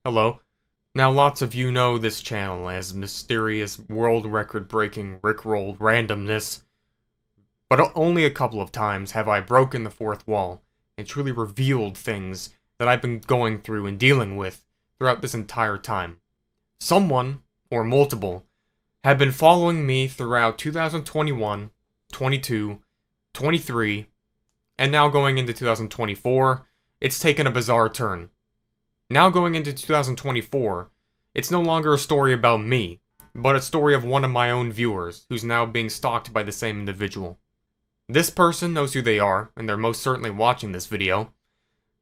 Hello. Now lots of you know this channel as mysterious, world record-breaking Rickroll randomness, but only a couple of times have I broken the fourth wall and truly revealed things that I've been going through and dealing with throughout this entire time. Someone, or multiple, have been following me throughout 2021, 22, 23, and now going into 2024, it's taken a bizarre turn. Now going into 2024, it's no longer a story about me, but a story of one of my own viewers, who's now being stalked by the same individual. This person knows who they are, and they're most certainly watching this video,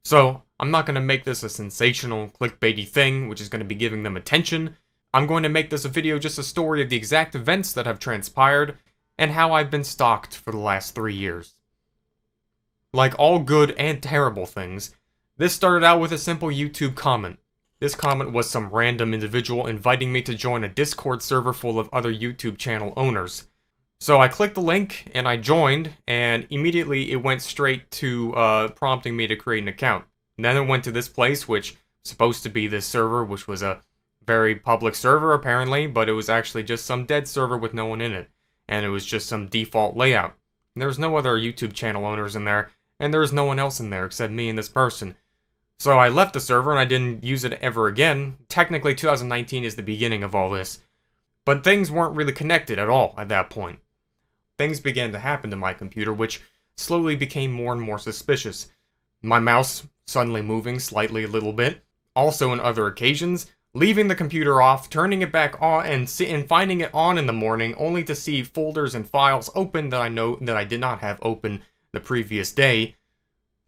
so I'm not going to make this a sensational, clickbaity thing, which is going to be giving them attention. I'm going to make this a video just a story of the exact events that have transpired, and how I've been stalked for the last 3 years. Like all good and terrible things, this started out with a simple YouTube comment. This comment was some random individual inviting me to join a Discord server full of other YouTube channel owners. So I clicked the link, and I joined, and immediately it went straight to prompting me to create an account. And then it went to this place, which was supposed to be this server, which was a very public server apparently, but it was actually just some dead server with no one in it. And it was just some default layout. And there was no other YouTube channel owners in there, and there was no one else in there except me and this person. So I left the server and I didn't use it ever again. Technically 2019 is the beginning of all this. But things weren't really connected at all at that point. Things began to happen to my computer, which slowly became more and more suspicious. My mouse suddenly moving slightly a little bit. Also on other occasions, leaving the computer off, turning it back on, and finding it on in the morning, only to see folders and files open that I know that I did not have open the previous day.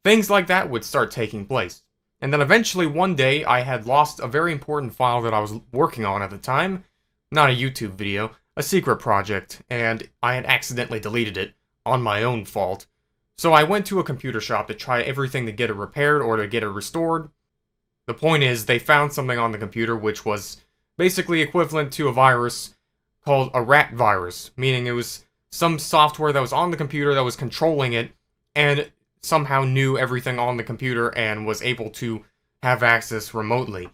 Things like that would start taking place. And then eventually one day I had lost a very important file that I was working on at the time. Not a YouTube video, a secret project, and I had accidentally deleted it, on my own fault. So I went to a computer shop to try everything to get it repaired or to get it restored. The point is, they found something on the computer which was basically equivalent to a virus called a rat virus, meaning it was some software that was on the computer that was controlling it, and somehow knew everything on the computer and was able to have access remotely.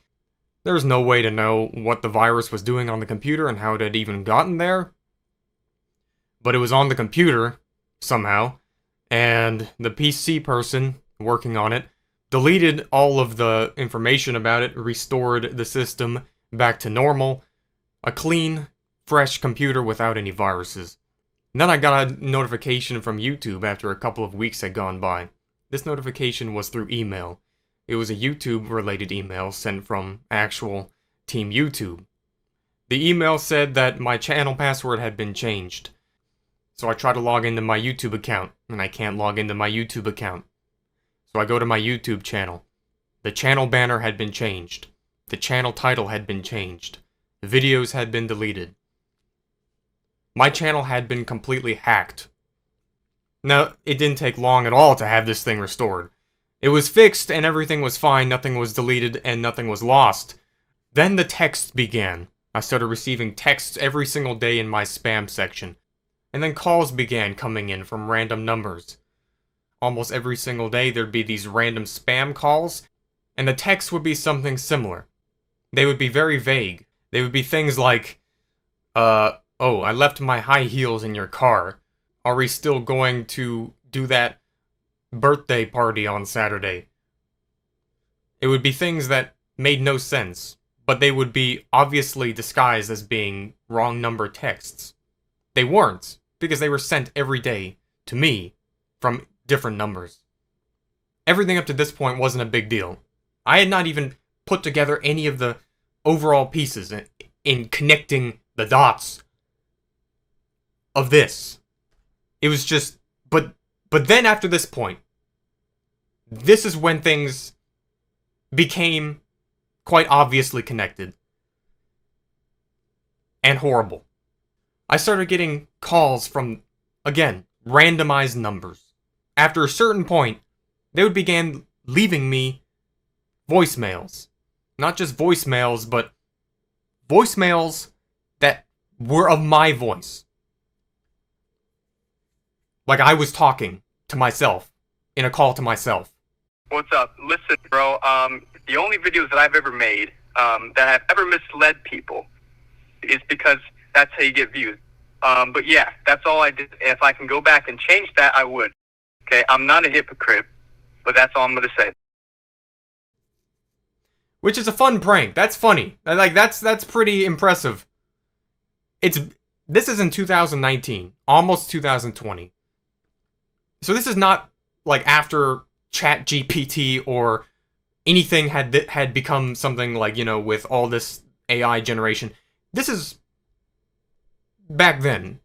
There's no way to know what the virus was doing on the computer and how it had even gotten there. But it was on the computer, somehow, and the PC person working on it deleted all of the information about it, restored the system back to normal, a clean, fresh computer without any viruses. And then I got a notification from YouTube after a couple of weeks had gone by. This notification was through email. It was a YouTube-related email sent from actual Team YouTube. The email said that my channel password had been changed. So I tried to log into my YouTube account, and I can't log into my YouTube account. So I go to my YouTube channel. The channel banner had been changed. The channel title had been changed. The videos had been deleted. My channel had been completely hacked. Now, it didn't take long at all to have this thing restored. It was fixed and everything was fine, nothing was deleted and nothing was lost. Then the text began. I started receiving texts every single day in my spam section. And then calls began coming in from random numbers. Almost every single day there'd be these random spam calls, and the text would be something similar. They would be very vague. They would be things like, oh, I left my high heels in your car. Are we still going to do that birthday party on Saturday? It would be things that made no sense, but they would be obviously disguised as being wrong number texts. They weren't, because they were sent every day to me from different numbers. Everything up to this point wasn't a big deal. I had not even put together any of the overall pieces in connecting the dots of this. It was just, but then after this point, this is when things became quite obviously connected. And horrible. I started getting calls from, again, randomized numbers. After a certain point, they would begin leaving me voicemails. Not just voicemails, but voicemails that were of my voice. Like I was talking to myself, in a call to myself. What's up? Listen, bro, the only videos that I've ever made that have ever misled people is because that's how you get views. But yeah, that's all I did. If I can go back and change that, I would. Okay, I'm not a hypocrite, but that's all I'm going to say. Which is a fun prank. That's funny. Like, that's pretty impressive. This is in 2019, almost 2020. So this is not like after ChatGPT or anything had become something like, with all this AI generation. This is back then.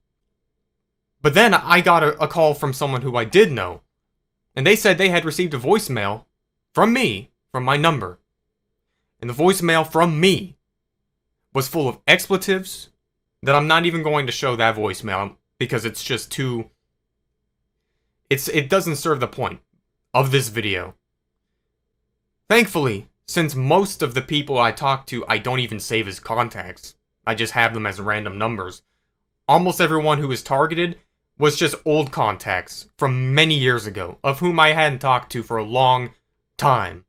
But then I got a call from someone who I did know. And they said they had received a voicemail from me, from my number. And the voicemail from me was full of expletives that I'm not even going to show that voicemail because it's just too... It doesn't serve the point of this video. Thankfully, since most of the people I talk to I don't even save as contacts, I just have them as random numbers, almost everyone who was targeted was just old contacts from many years ago, of whom I hadn't talked to for a long time.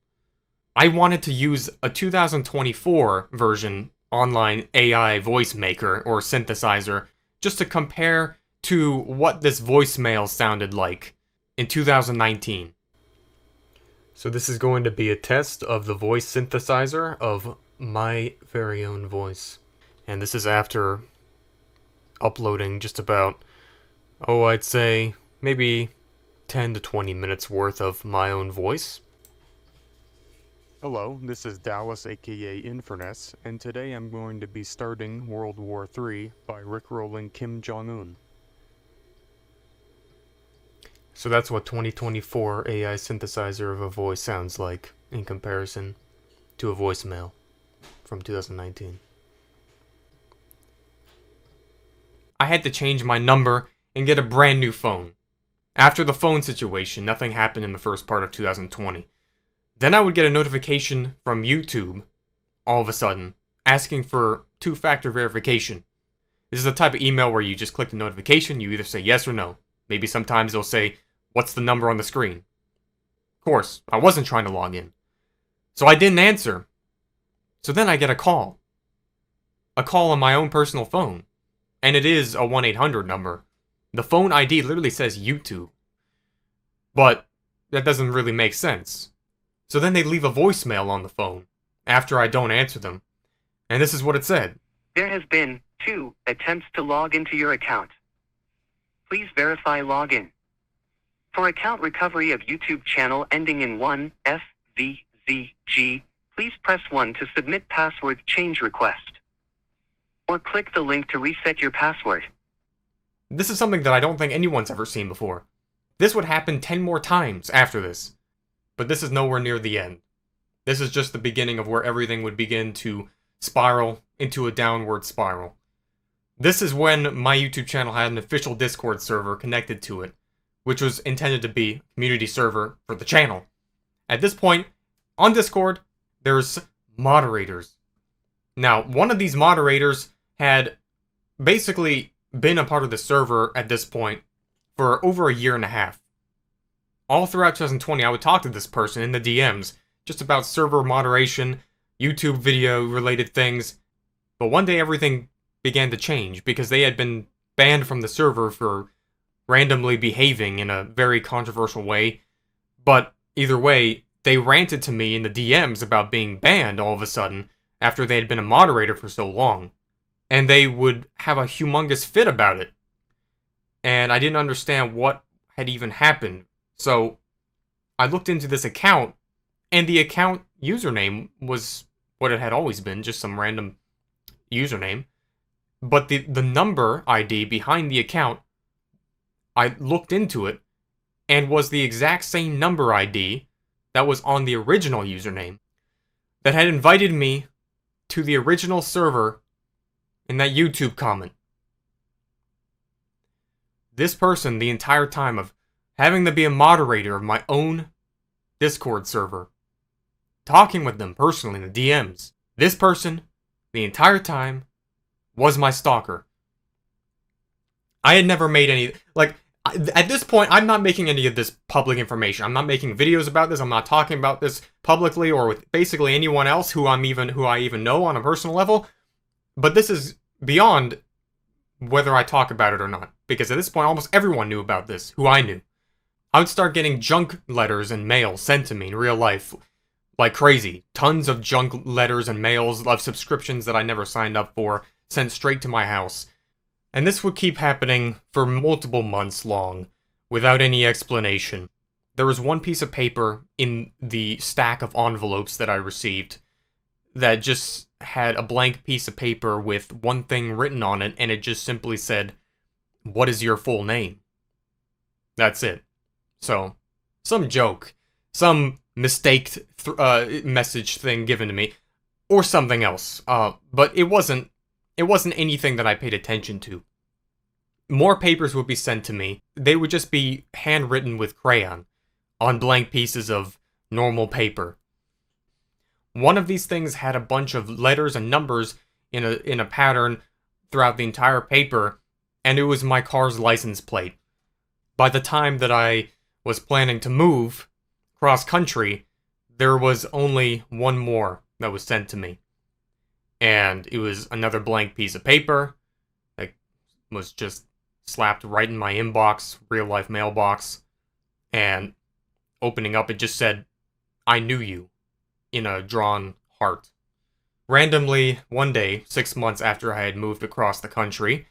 I wanted to use a 2024 version online AI voice maker or synthesizer just to compare to what this voicemail sounded like in 2019. So this is going to be a test of the voice synthesizer of my very own voice. And this is after uploading just about, I'd say maybe 10 to 20 minutes worth of my own voice. Hello, this is Dallas aka Infurness, and today I'm going to be starting World War III by rickrolling Kim Jong-un. So that's what 2024 AI synthesizer of a voice sounds like in comparison to a voicemail from 2019. I had to change my number and get a brand new phone. After the phone situation, nothing happened in the first part of 2020. Then I would get a notification from YouTube, all of a sudden, asking for two-factor verification. This is the type of email where you just click the notification, you either say yes or no. Maybe sometimes they'll say, what's the number on the screen? Of course, I wasn't trying to log in. So I didn't answer. So then I get a call. A call on my own personal phone. And it is a 1-800 number. The phone ID literally says YouTube. But that doesn't really make sense. So then they leave a voicemail on the phone after I don't answer them. And this is what it said. There has been 2 attempts to log into your account. Please verify login. For account recovery of YouTube channel ending in 1 FVZG, please press 1 to submit password change request. Or click the link to reset your password. This is something that I don't think anyone's ever seen before. This would happen 10 more times after this. But this is nowhere near the end. This is just the beginning of where everything would begin to spiral into a downward spiral. This is when my YouTube channel had an official Discord server connected to it, which was intended to be a community server for the channel. At this point, on Discord, there's moderators. Now, one of these moderators had basically been a part of the server at this point for over a year and a half. All throughout 2020, I would talk to this person in the DMs, just about server moderation, YouTube video related things. But one day everything began to change because they had been banned from the server for randomly behaving in a very controversial way. But either way, they ranted to me in the DMs about being banned all of a sudden after they had been a moderator for so long. And they would have a humongous fit about it. And I didn't understand what had even happened. So I looked into this account, and the account username was what it had always been, just some random username. But the number ID behind the account, I looked into it, and was the exact same number ID that was on the original username that had invited me to the original server in that YouTube comment. This person, the entire time of having to be a moderator of my own Discord server, talking with them personally in the DMs, this person, the entire time, was my stalker. I had never made any, At this point, I'm not making any of this public information. I'm not making videos about this. I'm not talking about this publicly or with basically anyone else who I even know on a personal level. But this is beyond whether I talk about it or not. Because at this point, almost everyone knew about this, who I knew. I would start getting junk letters and mail sent to me in real life like crazy. Tons of junk letters and mails of subscriptions that I never signed up for, sent straight to my house. And this would keep happening for multiple months long, without any explanation. There was one piece of paper in the stack of envelopes that I received that just had a blank piece of paper with one thing written on it, and it just simply said, "What is your full name?" That's it. So, some joke, some mistaked message thing given to me, or something else. But it wasn't anything that I paid attention to. More papers would be sent to me. They would just be handwritten with crayon on blank pieces of normal paper. One of these things had a bunch of letters and numbers in a pattern throughout the entire paper, and it was my car's license plate. By the time that I was planning to move cross country, there was only one more that was sent to me. And it was another blank piece of paper that was just slapped right in my inbox, real life mailbox. And opening up, it just said, "I knew you," in a drawn heart. Randomly, one day, 6 months after I had moved across the country,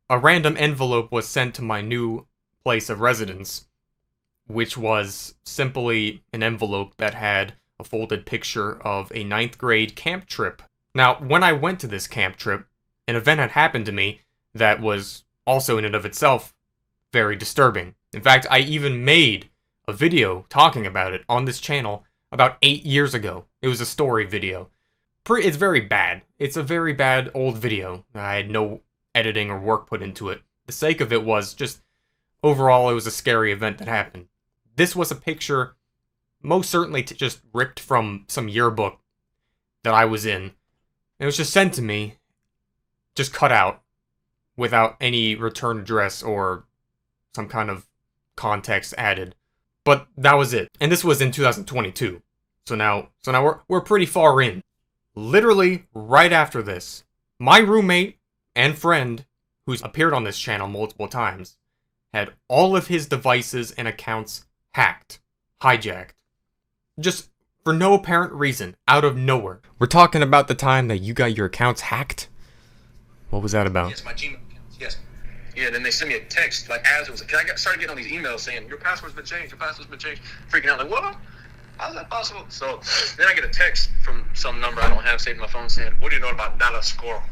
a random envelope was sent to my new place of residence, which was simply an envelope that had a folded picture of a 9th grade camp trip. Now, when I went to this camp trip, an event had happened to me that was also in and of itself very disturbing. In fact, I even made a video talking about it on this channel about 8 years ago. It was a story video. It's very bad. It's a very bad old video. I had no editing or work put into it. The sake of it was just, overall, it was a scary event that happened. This was a picture, most certainly just ripped from some yearbook that I was in. It was just sent to me, just cut out, without any return address or some kind of context added. But that was it. And this was in 2022. So now we're pretty far in. Literally right after this, my roommate and friend, who's appeared on this channel multiple times, had all of his devices and accounts hacked, hijacked. Just for no apparent reason, out of nowhere. We're talking about the time that you got your accounts hacked? What was that about? Yes, my Gmail accounts, yes. Yeah, then they sent me a text, like, as it was, started getting all these emails saying, your password's been changed, freaking out, like, what? How's that possible? So, then I get a text from some number I don't have saved in my phone saying, what do you know about data squirrel?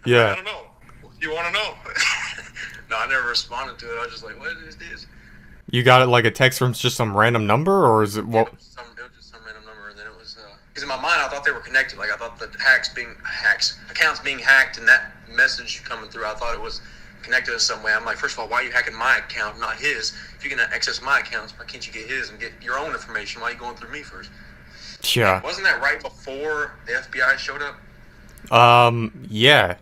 Yeah. I don't know. You want to know? No, I never responded to it. I was just like, what is this? You got it like a text from just some random number, or is it what? It was just some random number, and then it was, because in my mind I thought they were connected. Like, I thought the accounts being hacked, and that message coming through, I thought it was connected in some way. I'm like, first of all, why are you hacking my account, not his? If you're going to access my accounts, why can't you get his and get your own information? Why are you going through me first? Yeah. Wasn't that right before the FBI showed up? Yeah.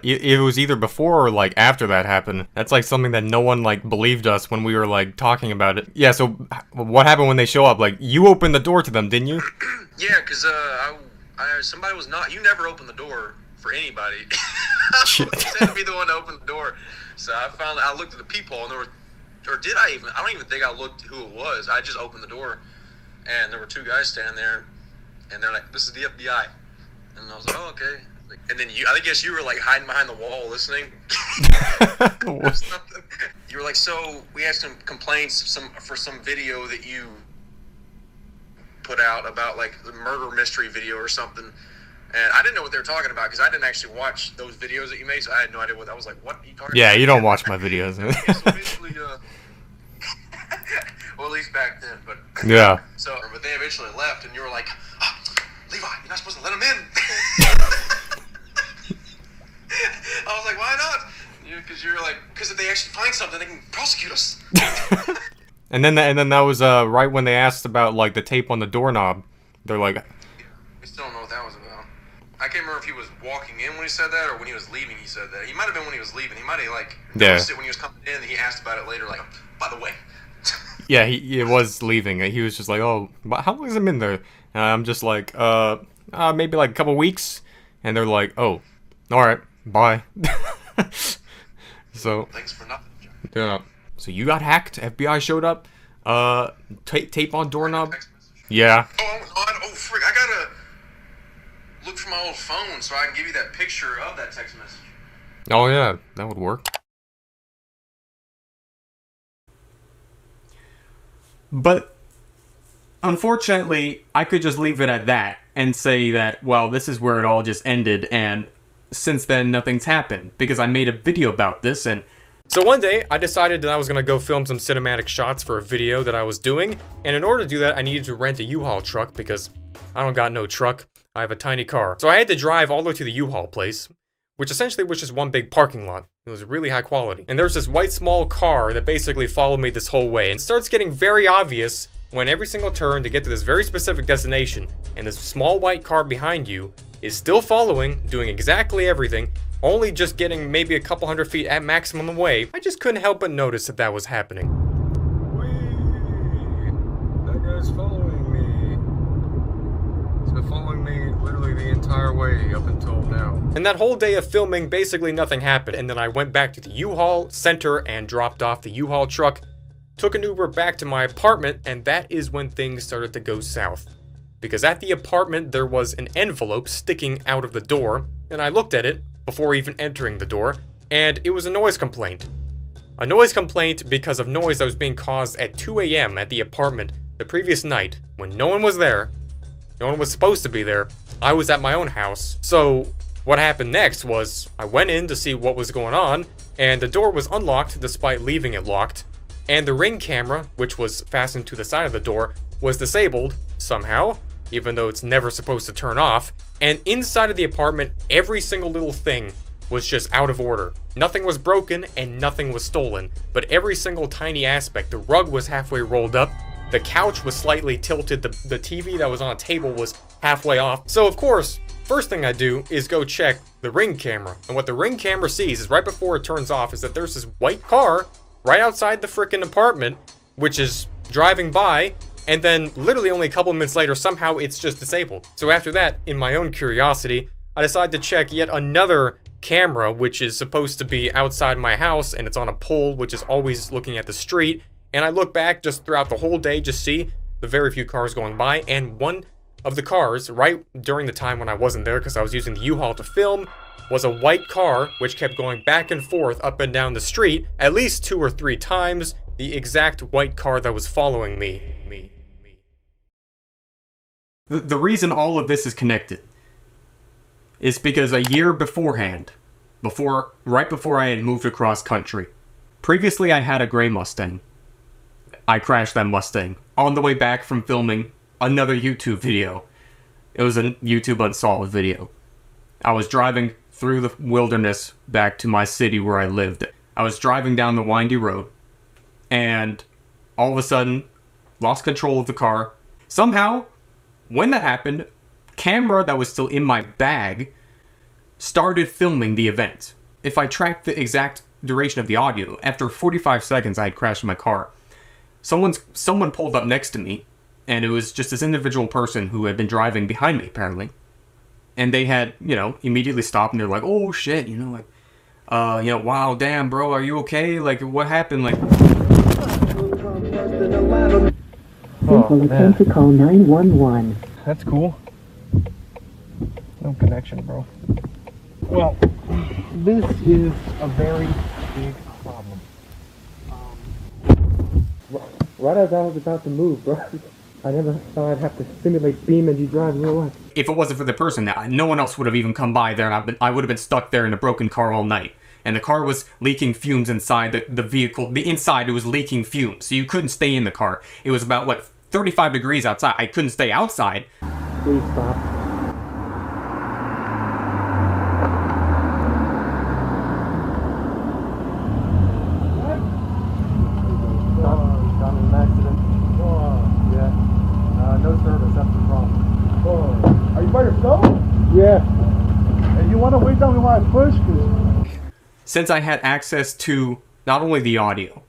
It was either before or, like, after that happened. That's, like, something that no one, like, believed us when we were, like, talking about it. Yeah, so what happened when they show up? Like, you opened the door to them, didn't you? Yeah, because, somebody was not... You never opened the door for anybody. You had to be the one to open the door. So I looked at the peephole, and there were... Or did I even... I don't even think I looked who it was. I just opened the door, and there were two guys standing there, and they're like, this is the FBI. And I was like, oh, okay. And then I guess you were like hiding behind the wall listening. You were like, so we had some complaints for some video that you put out about like the murder mystery video or something. And I didn't know what they were talking about because I didn't actually watch those videos that you made, so I had no idea what I was like, what are you talking about? Yeah, you don't watch my videos. Yeah, so basically, well, at least back then, but Yeah. So, but they eventually left, and you were like, Levi, you're not supposed to let him in. I was like, why not? Because if they actually find something, they can prosecute us. And then that was right when they asked about like the tape on the doorknob. They're like, We still don't know what that was about. I can't remember if he was walking in when he said that, or when he was leaving he said that. He might have been when he was leaving. He might have, like, Yeah. noticed it when he was coming in, and he asked about it later, like, by the way. Yeah, he was leaving. He was just like, oh, how long has it been there? And I'm just like, maybe like a couple weeks. And they're like, oh, alright, bye. So, Thanks for nothing, John. yeah. So you got hacked, FBI showed up, tape on doorknob. Text message. Yeah. Oh, frick, I gotta look for my old phone so I can give you that picture of that text message. Oh yeah, that would work. But unfortunately, I could just leave it at that and say that, well, this is where it all just ended, and since then nothing's happened, because I made a video about this. And so one day I decided that I was going to go film some cinematic shots for a video that I was doing, and in order to do that I needed to rent a U-Haul truck because I don't got no truck, I have a tiny car. So I had to drive all the way to the U-Haul place, which essentially was just one big parking lot. It was really high quality. And there's this white small car that basically followed me this whole way, and it starts getting very obvious when every single turn to get to this very specific destination, and this small white car behind you is still following, doing exactly everything, only just getting maybe a couple hundred feet at maximum away. I just couldn't help but notice that that was happening. Whee! That guy's following me. He's been following me literally the entire way up until now. And that whole day of filming, basically nothing happened, and then I went back to the U-Haul center and dropped off the U-Haul truck, took an Uber back to my apartment, and that is when things started to go south. Because at the apartment there was an envelope sticking out of the door, and I looked at it before even entering the door, and it was a noise complaint. A noise complaint because of noise that was being caused at 2 a.m. at the apartment the previous night when no one was there. No one was supposed to be there. I was at my own house. So what happened next was I went in to see what was going on, and the door was unlocked despite leaving it locked, and the Ring camera, which was fastened to the side of the door, was disabled somehow, even though it's never supposed to turn off, and inside of the apartment, every single little thing was just out of order. Nothing was broken and nothing was stolen, but every single tiny aspect. The rug was halfway rolled up, the couch was slightly tilted, the TV that was on a table was halfway off. So of course, first thing I do is go check the Ring camera, and what the Ring camera sees is right before it turns off is that there's this white car right outside the frickin' apartment, which is driving by, and then literally only a couple minutes later, somehow it's just disabled. So after that, in my own curiosity, I decided to check yet another camera, which is supposed to be outside my house, and it's on a pole, which is always looking at the street. And I look back just throughout the whole day, just see the very few cars going by, and one of the cars, right during the time when I wasn't there, because I was using the U-Haul to film, was a white car, which kept going back and forth up and down the street, at least 2 or 3 times, the exact white car that was following me. The reason all of this is connected is because a year beforehand, right before I had moved across country, previously I had a gray Mustang. I crashed that Mustang on the way back from filming another YouTube video. It was a YouTube Unsolved video. I was driving through the wilderness back to my city where I lived. I was driving down the windy road, and all of a sudden, lost control of the car. Somehow, when that happened, camera that was still in my bag started filming the event. If I tracked the exact duration of the audio, after 45 seconds I had crashed my car. Someone pulled up next to me, and it was just this individual person who had been driving behind me, apparently. And they had, immediately stopped, and they're like, oh shit, wow, damn, bro, are you okay? Like, what happened? Like, People attempt to call 911. That's cool. No connection, bro. Well, this is a very big problem. Right as I was about to move, bro, I never thought I'd have to simulate beam as you drive in real life. if it wasn't for the person, no one else would have even come by there, and I would have been stuck there in a broken car all night. And the car was leaking fumes inside the vehicle. The inside, it was leaking fumes, so you couldn't stay in the car. It was about, 35 degrees outside. I couldn't stay outside. Please stop. No service, that's the problem. Are you by yourself? Yeah. And you want to wait down since I had access to not only the audio,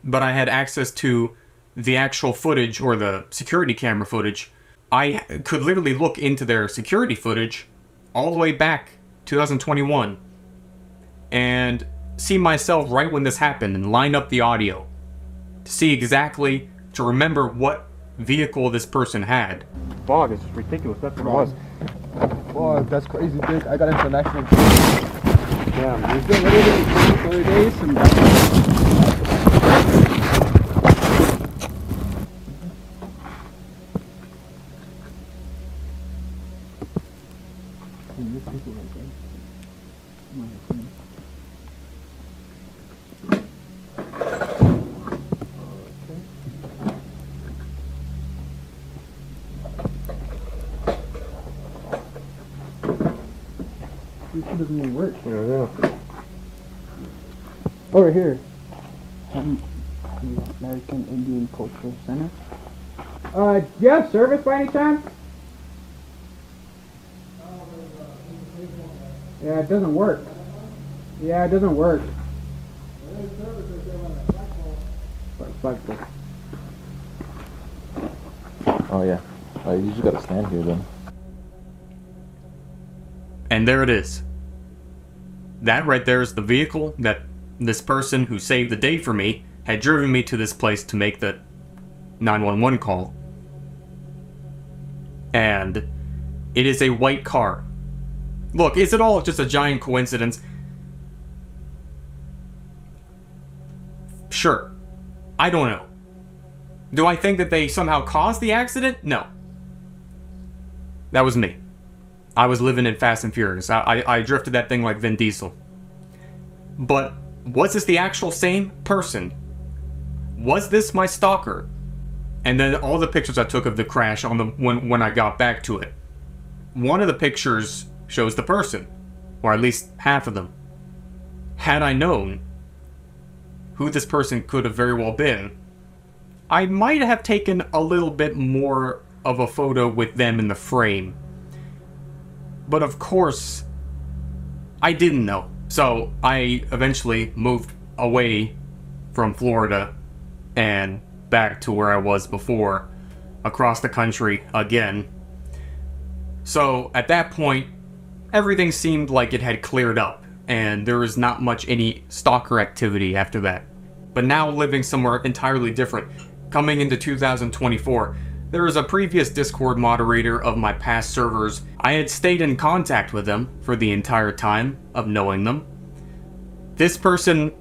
but I had access to the actual footage or the security camera footage, I could literally look into their security footage all the way back 2021 and see myself right when this happened and line up the audio to see exactly, to remember what vehicle this person had. Fog is ridiculous. That's what it was. Wow, that's crazy, dude. I got into an accident. Damn, It's been literally 30 days and this shit doesn't even work. Yeah. Over here. The American Indian Cultural Center. Do you have service by any chance? Yeah, it doesn't work. Yeah, it doesn't work. Flagpole. Oh yeah. You just gotta stand here then. And there it is. That right there is the vehicle that this person who saved the day for me had driven me to this place to make the 911 call. And it is a white car. Look, is it all just a giant coincidence? Sure. I don't know. Do I think that they somehow caused the accident? No. That was me. I was living in Fast and Furious. I drifted that thing like Vin Diesel. But was this the actual same person? Was this my stalker? And then all the pictures I took of the crash on the when I got back to it. One of the pictures shows the person, or at least half of them. Had I known who this person could have very well been, I might have taken a little bit more of a photo with them in the frame. But of course, I didn't know. So I eventually moved away from Florida and back to where I was before, across the country again. So at that point, everything seemed like it had cleared up, and there was not much any stalker activity after that. But now living somewhere entirely different, coming into 2024, there was a previous Discord moderator of my past servers. I had stayed in contact with them for the entire time of knowing them. This person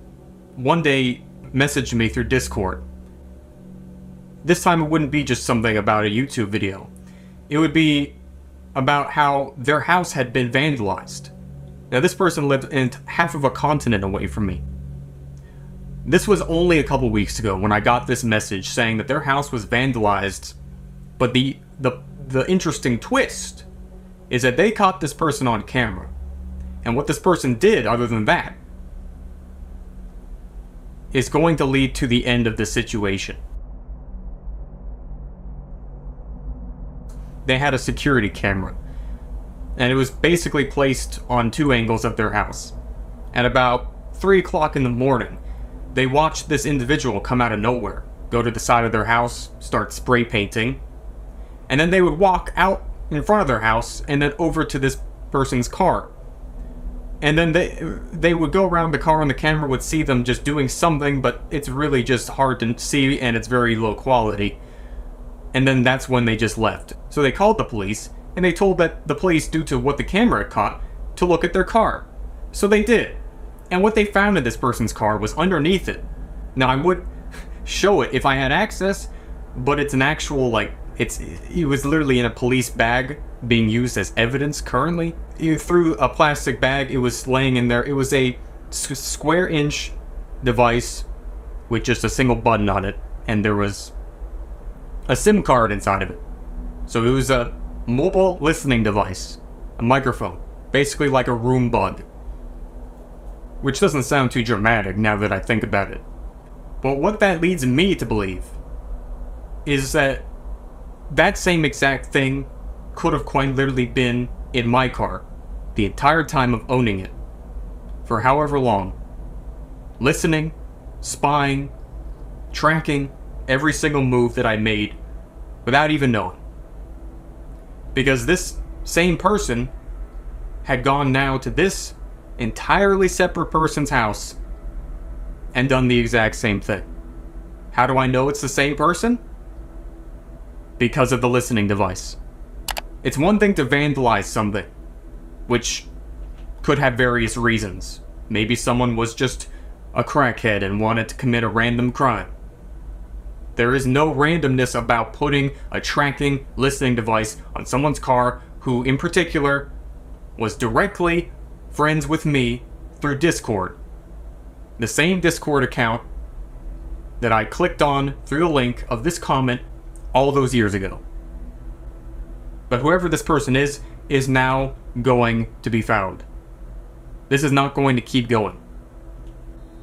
one day messaged me through Discord. This time it wouldn't be just something about a YouTube video. It would be about how their house had been vandalized. Now this person lived in half of a continent away from me. This was only a couple weeks ago when I got this message saying that their house was vandalized, but the interesting twist is that they caught this person on camera. And what this person did, other than that, is going to lead to the end of the situation. They had a security camera, and it was basically placed on two angles of their house. At about 3 o'clock in the morning, they watched this individual come out of nowhere, go to the side of their house, start spray painting, and then they would walk out in front of their house and then over to this person's car. And then they would go around the car and the camera would see them just doing something, but it's really just hard to see and it's very low quality. And then that's when they just left. So they called the police, and they told that the police, due to what the camera caught, to look at their car. So they did. And what they found in this person's car was underneath it. Now I would show it if I had access, but it's an actual, like, it was literally in a police bag being used as evidence currently. Through a plastic bag, it was laying in there. It was a square inch device with just a single button on it, and there was a SIM card inside of it. So it was a mobile listening device, a microphone, basically like a room bug. Which doesn't sound too dramatic now that I think about it. But what that leads me to believe is that that same exact thing could have quite literally been in my car the entire time of owning it. for however long, listening, spying, tracking every single move that I made without even knowing. Because this same person had gone now to this entirely separate person's house and done the exact same thing. How do I know it's the same person? Because of the listening device. It's one thing to vandalize something, which could have various reasons. Maybe someone was just a crackhead and wanted to commit a random crime. There is no randomness about putting a tracking listening device on someone's car who, in particular, was directly friends with me through Discord. The same Discord account that I clicked on through the link of this comment all those years ago. But whoever this person is now going to be found. This is not going to keep going.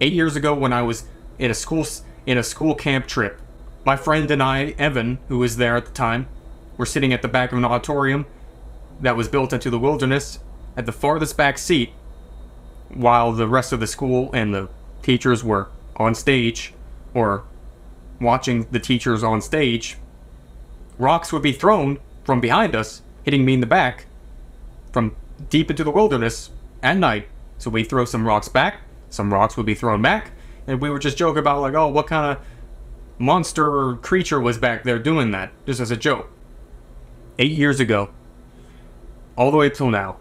8 years ago, when I was in a school camp trip, my friend and I, Evan, who was there at the time, were sitting at the back of an auditorium that was built into the wilderness at the farthest back seat, while the rest of the school and the teachers were on stage, or watching the teachers on stage. Rocks would be thrown from behind us, hitting me in the back, from deep into the wilderness at night. So we throw some rocks back, some rocks would be thrown back, and we would just joke about like, oh, what kind of monster or creature was back there doing that, just as a joke. 8 years ago, all the way till now,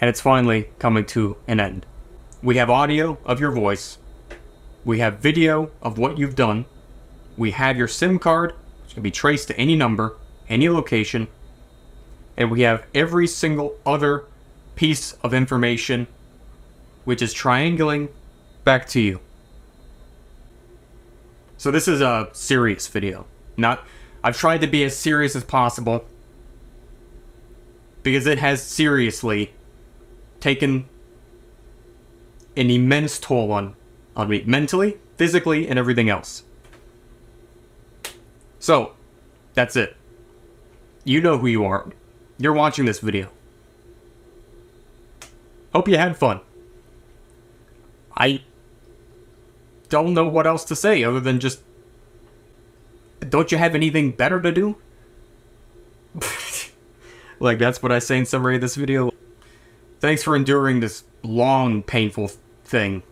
and it's finally coming to an end. We have audio of your voice, we have video of what you've done, we have your SIM card, which can be traced to any number, any location, and we have every single other piece of information which is triangulating back to you. So this is a serious video. I've tried to be as serious as possible because it has seriously taken an immense toll on me, mentally, physically, and everything else. So, that's it. You know who you are. You're watching this video. Hope you had fun. I don't know what else to say other than just... Don't you have anything better to do? Like, that's what I say in summary of this video. Thanks for enduring this long, painful thing.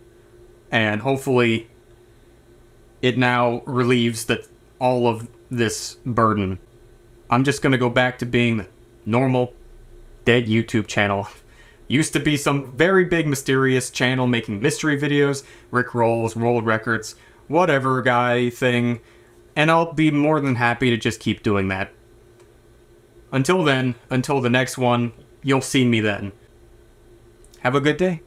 And hopefully, it now relieves all of this burden. I'm just gonna go back to being the normal, dead YouTube channel. Used to be some very big, mysterious channel making mystery videos, rickrolls, world records, whatever guy thing. And I'll be more than happy to just keep doing that. Until then, until the next one, you'll see me then. Have a good day.